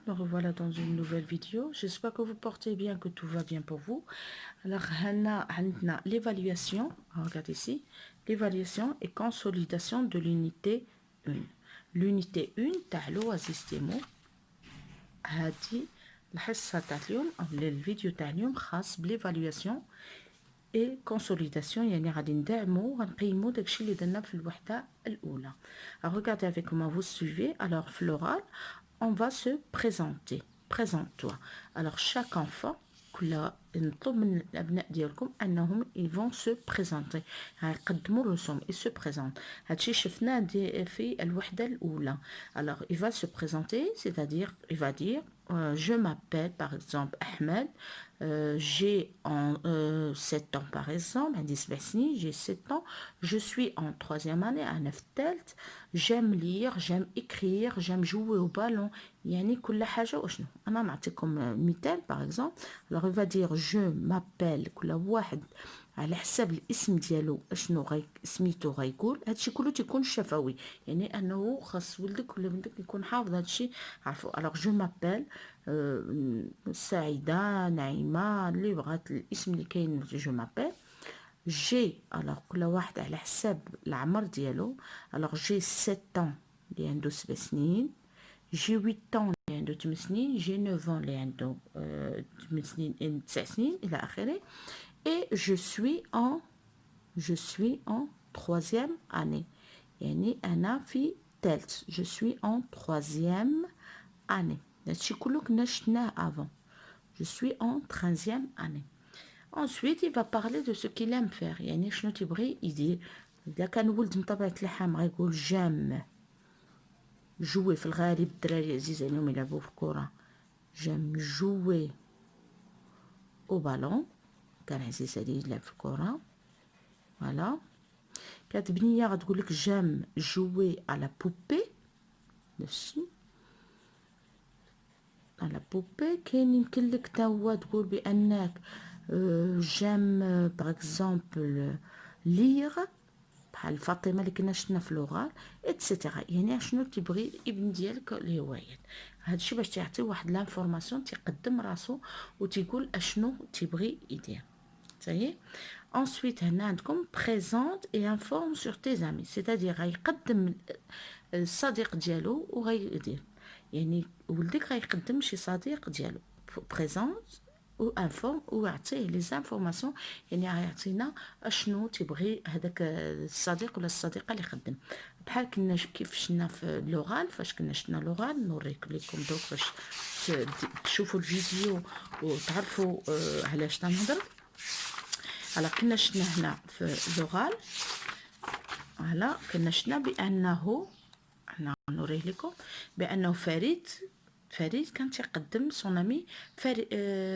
nous revoilà dans une nouvelle vidéo. J'espère que vous portez bien, que tout va bien pour vous. Alors, l'évaluation, regardez ici, l'évaluation et consolidation de l'unité 1. L'unité 1, تعالوا عزيزتي هذه الحصة تاع اليوم أو الفيديو تاع اليوم خاص بالإيفالواسيون et consolidation. يعني غادي ندعمو غنقيمو داكشي اللي درنا في الوحدة الأولى. Alors, regardez avec moi, vous suivez. Alors, floral, on va se présenter. Présente-toi. Alors, chaque enfant, نطلب من الأبناء ديالكم أنهم ils vont se présenter. يقدموا الرسوم. ils se présentent. هادشي شفناه في الوحدة الأولى. Alors, il va se présenter, c'est-à-dire, il va dire je m'appelle par exemple Ahmed, j'ai 7 ans par exemple, j'ai 7 ans, je suis en 3e année à Neftelt, j'aime lire, j'aime écrire, j'aime jouer au ballon. يعني كل حاجة وشنو. أنا نعطيكم مثال par exemple. Alors il va dire je m'appelle كل واحد على حساب الاسم ديالو اشنو سميتو غيقول. هادشي كله تيكون شفوي، يعني انه خاص ولدك ولا بنتك يكون حافظ هادشي عارفو. الوغ جو مابيل سعيدة، نعيمة، اللي بغات الاسم اللي كاين جو مابيل. جي الوغ كل واحد على حساب العمر ديالو. الوغ جي 7 اللي عنده 7 سنين، جي 8 اللي عنده 8 سنين، جي 9 اللي عنده 8 سنين 9 سنين الى اخره. Et je suis en 3e année. يعني أنا في تالت. Je suis en 3e année. هادشي كله كنا شفناه avant. Je suis en 13e année. Ensuite, il va parler de ce qu'il aime faire. يعني شنو تيبغي يدير. إذا كان ولد من طبيعة الحال غيقول j'aime jouer. في الغالب الدراري عزيز عليهم يلعبوا في الكرة. j'aime jouer au ballon. كان عزيز عليه يلعب في الكرة. فوالا. كانت بنيه غتقول لك جام جوي على بوبي. نفسي على بوبي. كاين يمكن لك تا هو تقول بانك جام باغ اكزومبل ليغ بحال فاطمه اللي كنا شفنا في لوغال اتسيتيرا. يعني شنو تبغي الابن ديالك الهوايات. هادشي باش تعطي واحد لانفورماسيون تيقدم راسو وتيقول اشنو تيبغي يدير. صحيح. Ensuite, هنا عندكم présente et informe sur tes amis. C'est-à-dire غيقدم الصديق ديالو وغيدير. يعني ولدك غيقدم شي صديق ديالو. présente و انفورم ويعطيه لي زانفورماسيون. يعني غيعطينا اشنو تيبغي هذاك الصديق ولا الصديقه اللي خدم. بحال كنا كيف شفنا في لوغال. فاش كنا شفنا لوغال نوريك لكم دوك باش تشوفوا الفيديو وتعرفوا علاش تنهضر. على كنا شفنا هنا في لوغال. على كنا شفنا بانه انا نوريه لكم بانه فريد كان تيقدم سون امي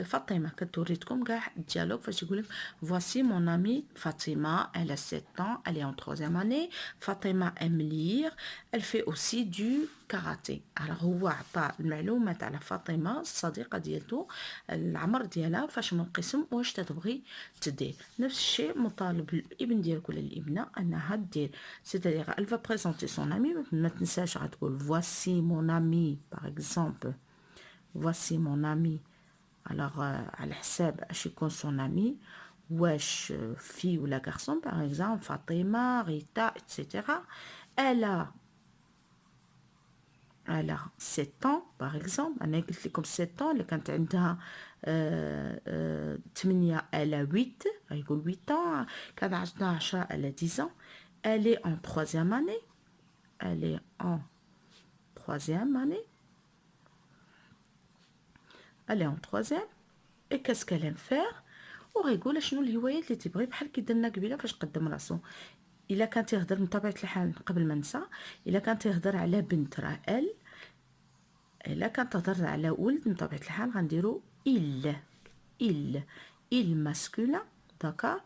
فاطمه. كتوريتكم كاع الديالوغ فاش يقول لك voici mon amie Fatima, elle a 7 ans, elle est en 3e année. Fatima aime lire, elle fait aussi du karaté. alors هو عطى المعلومات على فاطمه الصديقه ديالته، العمر ديالها فاش من قسم واش تتبغي تدير. نفس الشيء مطالب الابن ديالك ولا الابنه انها دير. c'est-à-dire elle va présenter son ami. ما تنساش غتقول voici mon ami par exemple. voici mon ami. alors على حساب اش يكون son ami. واش في ولا garçon par exemple. فاطمه، ريتا etc. elle a 7 ans par exemple. أنا قلت لكم 7 ans اللي كانت عندها 8 elle a 8. غيقول 8 ans. كان عندها 10 elle a 10 ans. elle est en 3e année. elle est en 3e année. elle est en 3e. et qu'est-ce qu'elle aime faire. وغيقول شنو الهوايات اللي تبغي بحال كي درنا قبيله فاش قدم راسو. الا كان تيهضر من طبيعه الحال قبل ما ننسى، الا كان تيهضر على بنت راه ال. الا كان تهضر على ولد من طبيعه الحال غنديرو il masculin. داكا.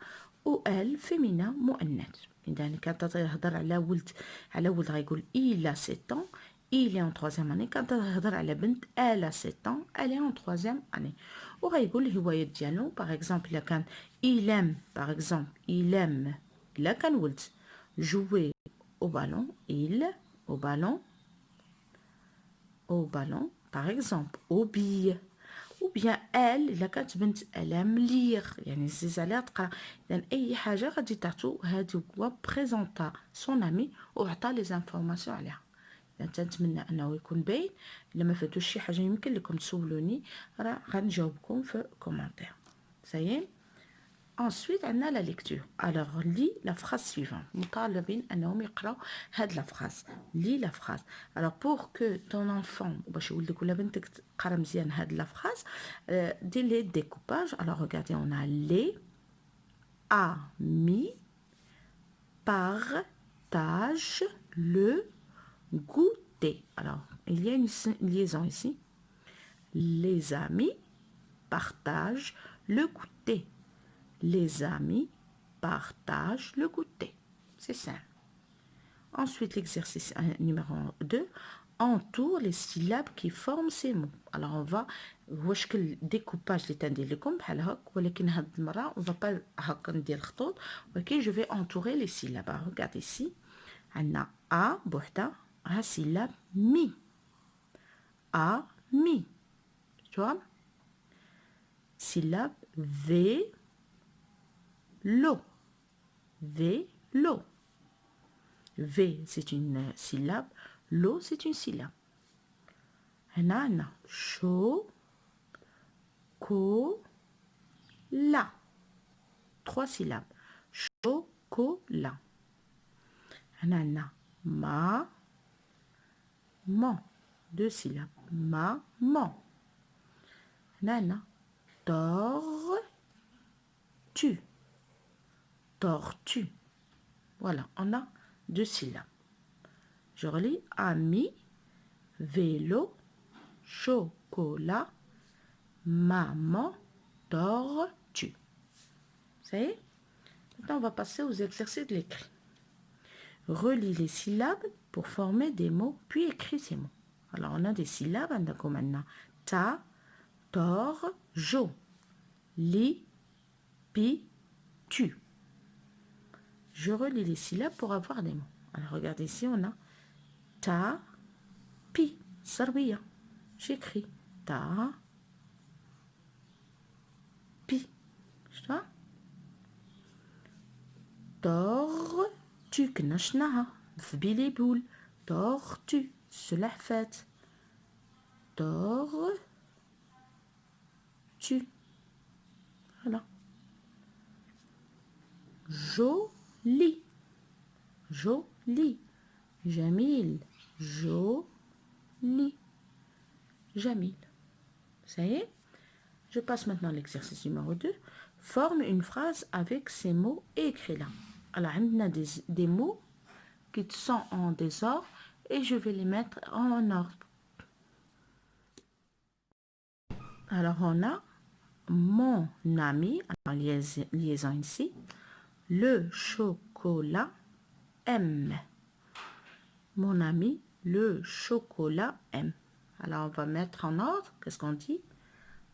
و ال فيمينا مؤنث. اذا كانت تهضر على ولد غيقول il a 7 ans, il est en 3e année. كانت تهضر على بنت elle a 7 ans, elle est en 3e année. وغيقول الهوايات ديالو باغ اكزومبل. الا كان il aime باغ اكزومبل il aime الا كان ولد jouer au ballon. au ballon par exemple أوبي ou bien elle إلا كانت بنت elle aime lire يعني زيز عليها تقرا. إذن أي حاجة غادي تعطو هادي هو بريزونطا سون أمي وعطا لي زانفورماسيون عليها. إذا تنتمنى أنه يكون باين. إلا ما فاتوش شي حاجة يمكن لكم تسولوني راه غنجاوبكم في كومونتير. سايي. Ensuite, on a la lecture. Alors, lis la phrase suivante. مطالبين أنهم يقراو هاد la phrase. Lis la phrase. Alors, pour que ton enfant, باش يولدك ولا بنتك تقرا مزيان هاد la phrase, دير لي découpage. Alors, regardez, on a les amis partagent le goûter. Alors, il y a une liaison ici. Les amis partagent le goûter. Les amis partagent le goûter. C'est simple. Ensuite, l'exercice numéro 2. Entoure les syllabes qui forment ces mots. Alors, on va واش découpage اللي تندير لكم بحال هكا ولكن هاد المرة on va pas هكا ندير خطوط ولكن je vais entourer les syllabes. Alors, regardez ici. عندنا A بوحدها ها syllabe mi. A mi. Tu vois? Syllabe V l'eau. Vélo. V, c'est une syllabe. L'eau, c'est une syllabe. Nana. Chocolat. 3 syllabes. Chocolat. Nana. Maman. 2 syllabes. Maman. Nana. Tortue. Tortue. Voilà, on a 2 syllabes. Je relis. Ami, vélo, chocolat, maman, tortue. Ça y est? Maintenant, on va passer aux exercices de l'écrit. Relis les syllabes pour former des mots, puis écris ces mots. Alors, on a des syllabes. On a comme maintenant ta, tor, jo, li, pi, tu. Je relis les syllabes pour avoir des mots. Alors, regardez ici, on a ta, pi, sarbiya. J'écris ta, pi. Tu vois? Tortue, كنا شفناها في بيلي بول. Tortue, سلحفاة. Tortue. Voilà. Joli. Joli. Jamil. Joli. Jamil. Ça y est? Je passe maintenant à l'exercice numéro 2. Forme une phrase avec ces mots et écris-la. Alors, on a des mots qui sont en désordre et je vais les mettre en ordre. Alors, on a mon ami, en liaison ici, le chocolat aime. Mon ami, le chocolat aime. Alors, on va mettre en ordre. Qu'est-ce qu'on dit?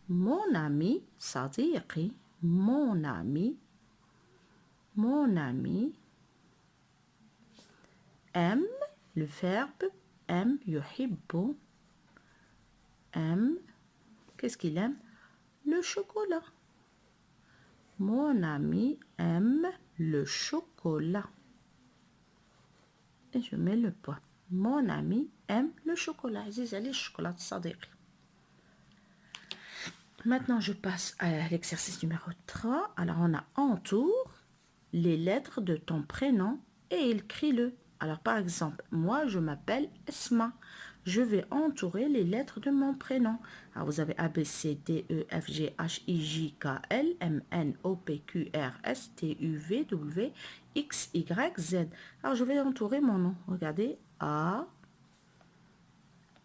Mon ami, صديقي, mon ami aime, le verbe aime, يحب, aime, qu'est-ce qu'il aime? Le chocolat. Mon ami aime le chocolat. Et je mets le point. Mon ami aime le chocolat. عزيز عليه الشوكولاتة صديقي. Maintenant, je passe à l'exercice numéro 3. Alors, on a entoure les lettres de ton prénom et écris-le. Alors, par exemple, moi, je m'appelle Esma. Je vais entourer les lettres de mon prénom. Alors, vous avez A, B, C, D, E, F, G, H, I, J, K, L, M, N, O, P, Q, R, S, T, U, V, W, X, Y, Z. Alors, je vais entourer mon nom. Regardez. A,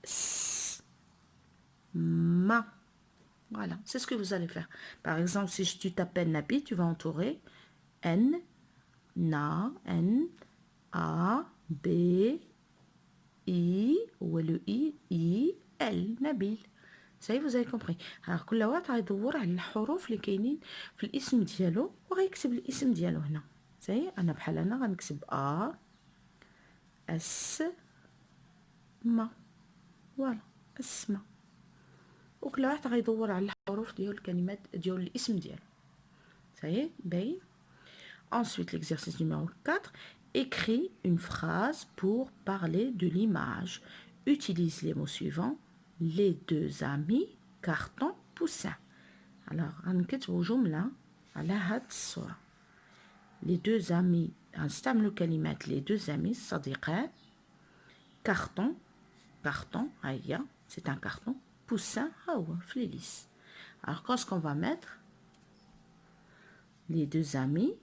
S, Ma. Voilà, c'est ce que vous allez faire. Par exemple, si tu t'appelles Nabi, tu vas entourer N, Na, N, A, B, I, ou le I, L, Nabil. Ça y est, vous avez compris. Alors, كل واحد غيدور على الحروف اللي كاينين في الاسم ديالو وغيكتب الاسم ديالو هنا. Ça y est, أنا بحال أنا غنكتب A, S, Ma. Voilà, اسمع. وكل واحد غيدور على الحروف ديال الكلمات ديال الاسم ديالو. صايي باين. Ensuite, l'exercice numéro 4. Écris une phrase pour parler de l'image. Utilise les mots suivants. Les deux amis, carton, poussin. Alors, غنكتبوا جملة على هاد الصورة. Les deux amis, غنستعملوا كلمات les deux amis الصديقان. Carton, carton, هيا, c'est un carton. Poussin, ها هو في les lisses. Alors, qu'est-ce qu'on va mettre? Les deux amis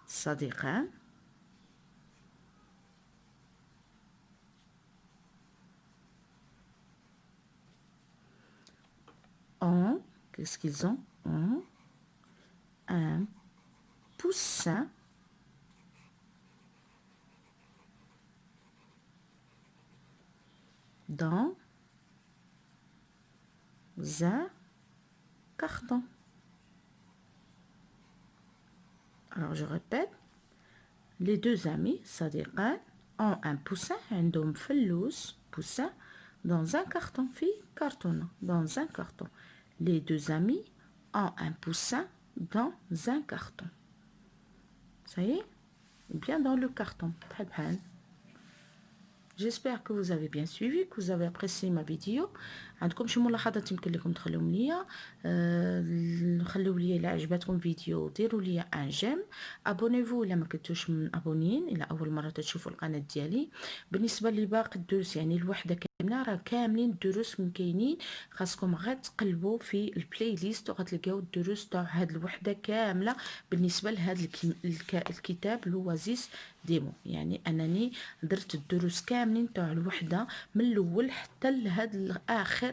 صديقان ont, qu'est-ce qu'ils ont? Ont un poussin dans un carton. Alors je répète, les deux amis صديقان ont un poussin عندهم فلوس poussin dans un carton في كرتونة dans un carton. Les deux amis ont un poussin dans un carton. Ça y est? Bien dans le carton. بحال بحال. J'espère que vous avez bien suivi, que vous avez apprécié ma vidéo. عندكم شي ملاحظات يمكن لكم تخليهم ليا، خليو ليا الا عجبتكم الفيديو ديروا ليا ان جيم، ابونيفو الا ما كنتوش من ابونين الا اول مره تشوفوا القناه ديالي. بالنسبه لباقي الدروس يعني الوحده كامله راه كاملين الدروس كاينين، خاصكم غير تقلبوا في البلاي ليست وغتلقاو الدروس تاع هاد الوحده كامله بالنسبه لهذا الكتاب الوازيس ديمو. يعني انني درت الدروس كاملين تاع الوحده من الاول حتى لهاد الاخر،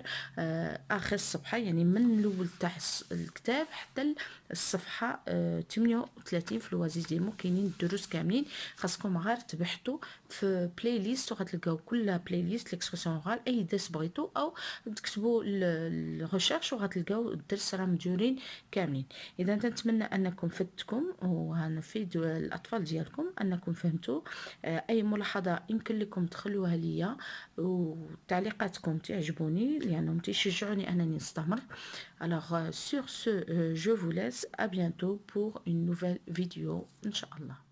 اخر الصفحه، يعني من الاول تاع الكتاب حتى الصفحه 38 في الوازيس ديمو كاينين الدروس كاملين. خاصكم غير تبحثوا في بلاي ليست وغتلقاو كل بلاي ليست ليكسبرسيون اورال اي درس بغيتو، او تكتبوا الريشيرش وغتلقاو الدرس راه مديورين كاملين. اذا نتمنى انكم فدتكم وهنفيد الاطفال ديالكم انكم فهمتوا. اي ملاحظه يمكن لكم تخلوها ليا، وتعليقاتكم تعجبوني لانهم تشجعوني انني نستمر. Alors sur ce je vous laisse, à bientôt pour une nouvelle vidéo ان شاء الله.